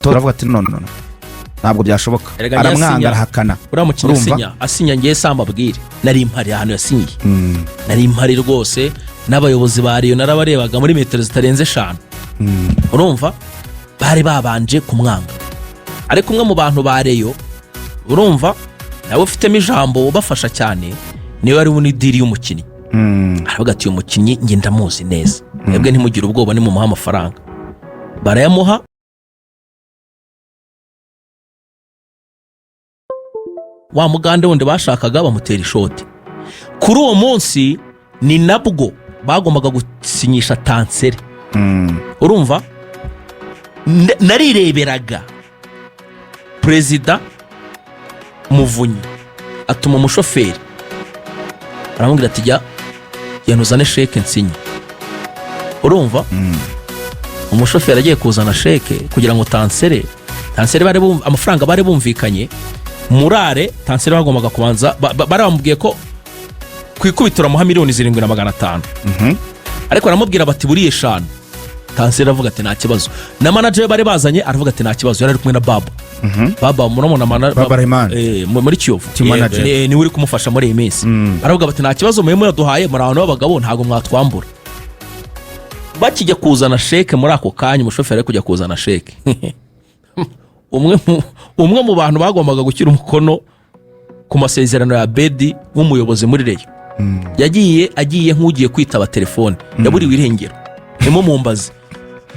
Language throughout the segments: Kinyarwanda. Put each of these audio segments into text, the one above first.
turavuga ati no ntabwo byashoboka aramwanga arahakana uramukinya asinya ngiye sambabwire nari impari ahantu yasinyiye nari impari rwose n'abayobozi ba Rayon narabarebaga muri metero zitarenze 5 urumva bari babanje kumwanga ariko umwe mu bantu ba Rayon urumva nawe ufitemo ijambo ubafasha cyane niwe ari unidiri y'umukinnyi aravuga ati uyu mukinnyi nge ndamuzi neza mwebwe ntimugire ubwoba ni mu muha amafaranga barayamuha wa mugande wundi bashakaga bamutera ishoti kuri uwo munsi ni nabwo bagombaga gusinyisha tansere urumva narireberaga Perezida Muvunyi atuma umushoferi aramubwira ati jya yanuzane sheke nsinye urumva umushoferi agiye kuzana sheke kugira ngo tansere amafaranga bari bumvikanye murare tansere bagombaga kubanza barambwiye ko kwikubitura muha miliyoni 7,500 ariko aramubwira bati buriye 5 tansere avuga ati nta kibazo na manager bari bazanye aravuga ati nta kibazo yari kumwe na baba murabona muri Kiyovu ni uri kumufasha muri iyi minsi aravuga bati nta kibazo mwe yaduhaye muri abantu b'abagabo ntago mwatwambura bakijya kuzana sheke muri ako kanya umushoferi ari kujya kuzana sheke umwe mu bantu bagombaga gushyira umukono ku masezerano ya Abedi w'umuyobozi muri Rayon agiye nk'ugiye kwitaba telefone yaburiwe irengero nimo mumbaze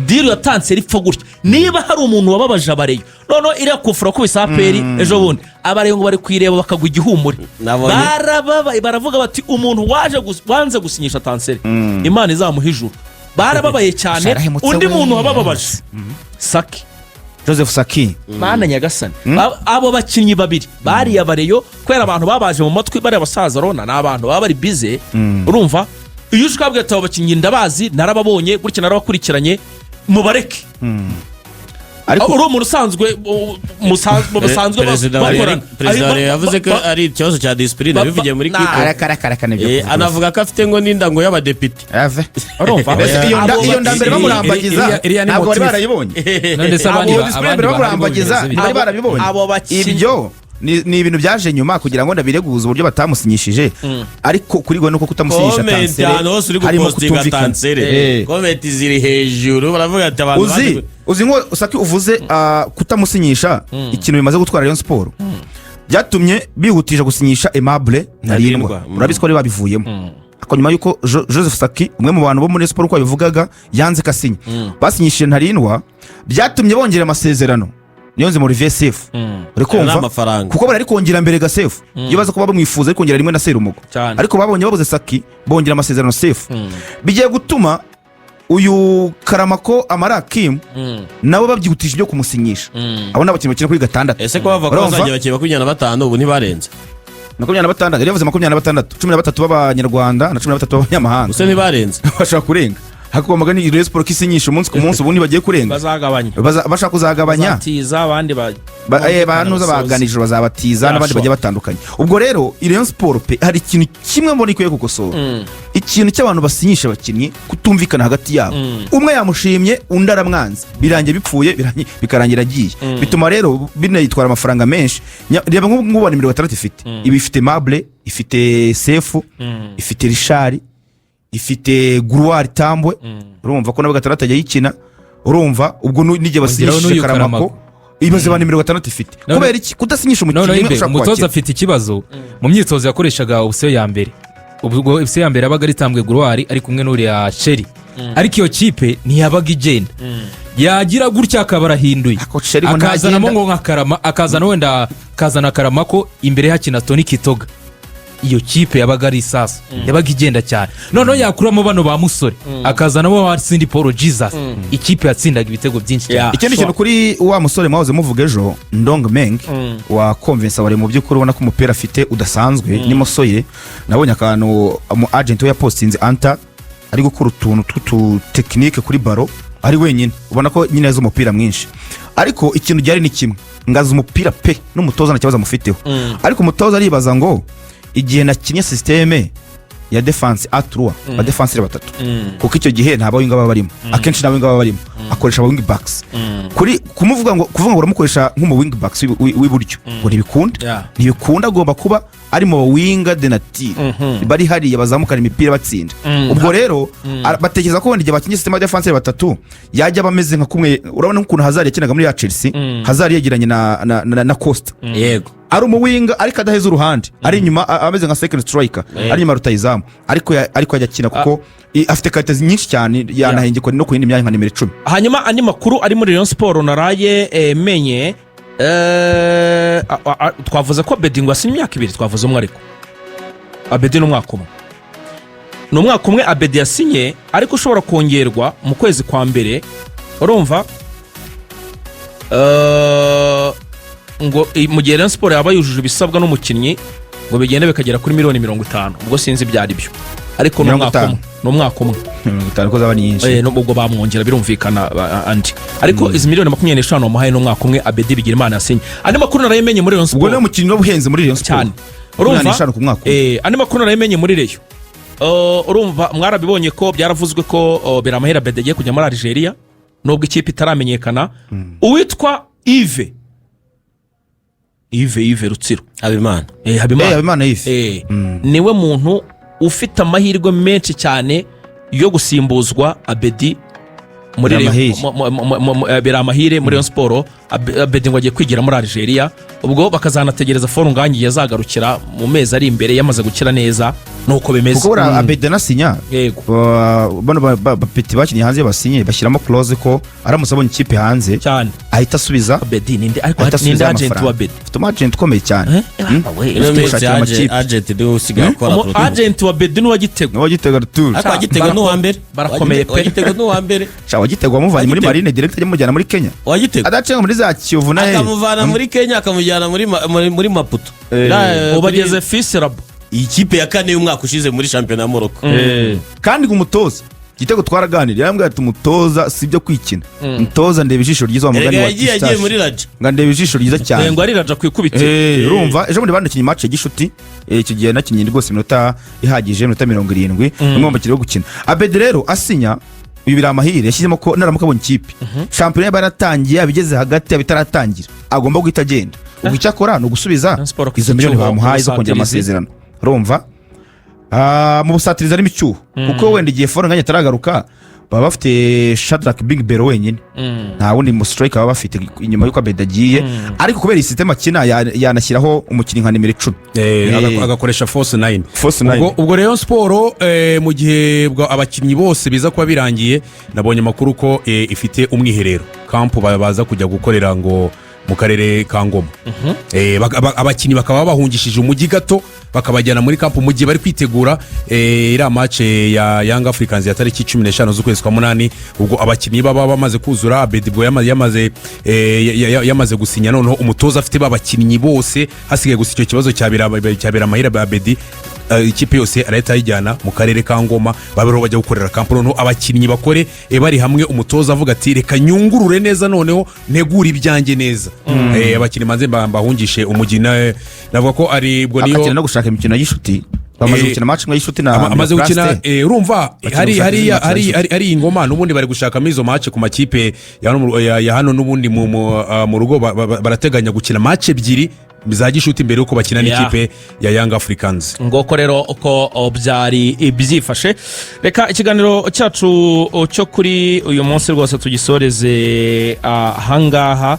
diro yatanse ripfa gutya niba hari umuntu wababaje abareyo none iriya kufura ko bisaperi ejo bundi abareyo ngo bari kwireba bakagwa igihumure baravuga bati umuntu wanze gusinyisha tansere Imana izamuha ijuru barababaye cyane undi muntu wabababaje Saki Joseph Saki Mana nyagasani abo bakinnyi babiri bari abareyo kwera abantu babaje mu matwi bari abasaza rona n'abantu baba bari bize urumva iyo ushikabwe ati abakinnyi ndabazi narababonye gutya narabakurikiranye mubareke ariko uri umuntu usanzwe musanzwe Perezida yavuze ko ari ikibazo cya discipline bivugiye muri kipe anavuga ko afite ngo n'indango y'abadepite urumva iyo ndambere bamurambagiza ntabwo bari barayibonye none se abandi bamurambagiza bari barabibonye ibyo ni ibintu byaje nyuma kugira ngo ndabireguza uburyo batamusinyishije ariko kuri gwe nuko kutamusinyisha tansere harimo kutumvikana comment ziri hejuru baravuga ati abantu uzi ngo Saki uvuze kutamusinyisha ikintu bimaze gutwara Rayon Sport byatumye bihutisha gusinyisha Aimable Ntarindwa urabizi ko ari babivuyemo ako nyuma yuko Joseph Saki umwe mu bantu bo muri Sport ko bivugaga yanze kasinya basinyishije Ntarindwa byatumye bongera amasezerano niyonze muri VSF uri kumva kuko bari kongera mbere ga Sefu iyo baza kuba bamwifuza ari kongera rimwe na Serumugo ariko babonye babuze Saki bongera amasezerano Sefu bigiye gutuma uyu Karamoko Amarakim nabo babyihutije byo kumusinyisha abo n'abakinnyi bakina kuri 6 ese ko bava ko bazajya bakiba kuri 25 ubu ntibarenze 26 yari yavuze 26 13 b'abanyarwanda na 13 b'abanyamahanga use ntibarenze bashaka kurenga hako magani Rayon Sport kisinyisha umunsi ku munsi ubundi bagiye kurenga bashaka kuzagabanya batiza abandi banuza baganije bazabatiza n'abandi bagiye batandukanye ubwo rero Rayon Sport pe hari ikintu kimwe mbona ikwiye gukosora ikintu cy'abantu basinyisha abakinnyi kutumvikana hagati yabo umwe yamushimye undi aramwanze birangiye bipfuye bikarangira agiye bituma rero binayitwara amafaranga menshi reba nk'ubu 60 ifite ibi ifite Mable ifite Sefu ifite Richard ifite Gruari Tambwe urumva ko nabo 6 ajya yikina urumva ubwo nige basinyisha Karamako ibaze bane 60 ifite kubera iki kudasinyisha umukinnyi ushaka umutoza afite ikibazo mu myitozo yakoreshaga option ya mbere ubwo option ya mbere abaga ari Tambwe Gruari ari kumwe n'uri ya Sheri ariko iyo kipe ntiyabaga igenda yagira gutya akabarahinduye akazanamo ngo nka Karama akazana wenda kazana Karamako imbere hakina Tony Kitoga iyo kipe yabaga ari sasa yabaga igenda cyane noneho yakuramo bano ba musore akazanamo wa Cindy Paul Jesus ikipe yatsindaga ibitego byinshi cyane ikindi kintu kuri wa musore mwahoze muvuga ejo Ndong Meng wa convince abari mu by'ukuri ubona ko umupira afite udasanzwe ni musoye nabonye akantu mu agent we yapostinze anta ari gukora utuntu tw'utu technique kuri baro ari wenyine ubona ko nyine yazo umupira mwinshi ariko ikintu cyari ni kimwe ngaza umupira pe n'umutoza na kibazo amufiteho ariko umutoza aribaza ngo igihe nakinye systeme ya defense A3 ba defenseur batatu kuko icyo gihe nta bawinga baba barimo akenshi nta bawinga baba barimo akoresha wing backs kuri kuvuga ngo uramukoresha nk'umu wing backs w'iburyo ngo ntibikunda agomba kuba ari mu winga de nature bari hariya bazamukana imipira batsinda ubwo rero batekereza ko wenda igihe bakinye system ya defenseur batatu yajya bameze nka kumwe urabona ukuntu Hazard yakinaga muri ya Chelsea Hazard yegeranye na Costa yego ari umuwinga ariko adaheza uruhande ari inyuma ameze nka second striker ari inyuma rutayizamu ariko ajya akina kuko afite karite nyinshi cyane yanahengekwa no ku yindi myanya nka nimero 10. Hanyuma andi makuru ari muri Rayon Sport naraye menye twavuze ko Abedi ngo asinye imyaka 2 twavuze umwe ariko Abedi n'umwaka umwe Abedi yasinye ariko ushobora kongerwa mu kwezi kwa mbere urumva ngo mu gihe Rayon Sport yaba yujuje ibisabwa n'umukinnyi ngo bigende bikagera kuri miliyoni 50 ubwo sinzi byari byo ariko n'umwaka umwe 50 ko zaba nyinshi nubwo bamwongera birumvikana andi ariko izi miliyoni 25 bamuhaye n'umwaka umwe Abedi bigira Imana yasinye andi makuru narayemenye muri Rayon Sport ubwo n'umukinnyi w'ubuhenze muri Rayon Sport cyane urumva andi makuru narayemenye muri Rayon urumva mwarabibonye ko byaravuzwe ko biramahera Abedi agiye kujya muri Algeria nubwo ikipe itaramenyekana uwitwa Yves Rutsiro Habimana niwe muntu ufite amahirwe menshi cyane yo gusimbuzwa Abedi muri biramahire muri Rayon Sport. Abedi ngo agiye kwigira muri Algeria ubwo bakazanategereza foru ngangi yazagarukira mu mezi ari imbere yamaze gukira neza nuko bimeze kuko Abedi nasinya bano bapeti bakinye hanze basinye bashyiramo clause ko aramutse abonye ikipe hanze cyane ahita asubiza Abedi ninde ariko ninde agent wa Abedi ufite agent ukomeye cyane agent de usigaye akora agent wa Abedi n'uwagitega retour akagitega n'uwambere barakomeye pe wagitega n'uwambere wagitega wamuvanye muri Marine direct ajya muri Kenya wagitega adacenga muri za Kiyovu nahe akamuvana muri Kenya akamujyana muri Maputo ubageze Fisirabo ikipe ya kane y'umwaka ushize muri champion ya Morocco kandi umutoza Gitego twaraganira yambwiye ati umutoza sibyo kwikina umutoza ndeba ijisho ryiza wa mugani wa yagiye muri Raja nga ndeba ijisho ryiza cyane ngo ari Raja kwikubita urumva ejo muri bandakinye match y'Gishuti icyo gihe nakinye rwose minota ihagije minota 70 umwe mu bakiriye gukina Abedi rero asinya uyu biramahire yashyizemo ko naramuka abonye ikipe champion yabaratangiye abigeze hagati abitaratangira agomba guhita agenda ubwo icyakora no gusubiza izo miliyoni bamuhaye zo kongera amasezerano urumva mu busatiriza n'imicyuho kuko wenda igihe foru nganye taragaruka baba bafite Shadrack Big Belo wenyine nta wundi mu striker baba bafite inyuma y'uko Abedi agiye ariko kubera system akina yanashyiraho umukinnyi nka nimero 10 agakoresha force 9 ubwo Rayon Sport mu gihe abakinnyi bose biza kuba birangiye nabonye makuru ko ifite umwiherero camp baza kujya gukorera ngo mu karere ka Ngoma abakinnyi bakaba bahungishije umujyi gato bakabajyana muri camp mu gihe bari kwitegura iriya match ya Young Africans ya tariki 15 z'ukwezi kwa 8 ubwo abakinnyi baba bamaze kuzura Abedi bwo yamaze gusinya noneho umutoza afite babakinnyi bose hasigaye gusa icyo kibazo cyabera mahira Abedi ikipe yose arahita yijyana mu karere ka Ngoma babero bajya gukorera camp noneho abakinnyi bakore bari hamwe umutoza avuga ati reka nyungurure neza noneho ntegura ibyanjye neza abakinnyi manze bahungishe umugina navuga ko ari bwo niyo akina no gushaka imikino y'Ishuti bamaze gukina match y'Ishuti na amaze gukina urumva hari Ingoma n'ubundi bari gushaka mizo match ku makipe ya hano n'ubundi mu rugo barateganya gukina match ebyiri bizagishuti imbere uko bakina n'ikipe ya Young Africans ngoko rero uko byari ibyifashe reka ikiganiro cyacu cyo kuri uyu munsi rwose tugisoreze ahangaha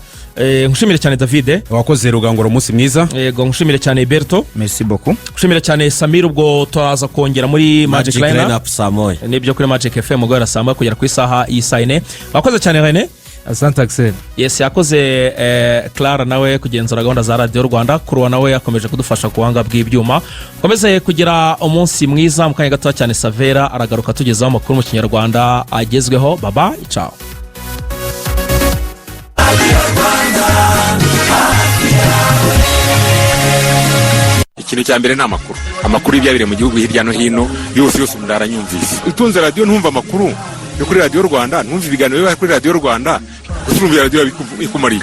nkushimire cyane David wakoze rugangoro umunsi mwiza yego nkushimire cyane Berto merci beaucoup nkushimire cyane Samir ubwo turaza kongera muri Magic Lineup Samoy nibyo kuri Magic FM ubwo rasamba kugera ku isaha y'isayine wakoze cyane René Asante Axel yes yakoze Clara nawe kugenzura gahunda za Radio Rwanda kuruwa nawe yakomeje kudufasha kuhanga bw'ibyuma komeze kugira umunsi mwiza mukanya gato cyane Savera aragaruka tugezaho amakuru mu Kinyarwanda agezweho baba ciao ikintu cya mbere ni amakuru y'ibyabire mu gihugu hirya no hino yose ndaranyumvise utunze radio ntumva amakuru yo kuri Radio Rwanda ntumva ibiganiro biba kuri Radio Rwanda usumvira radio bikumariye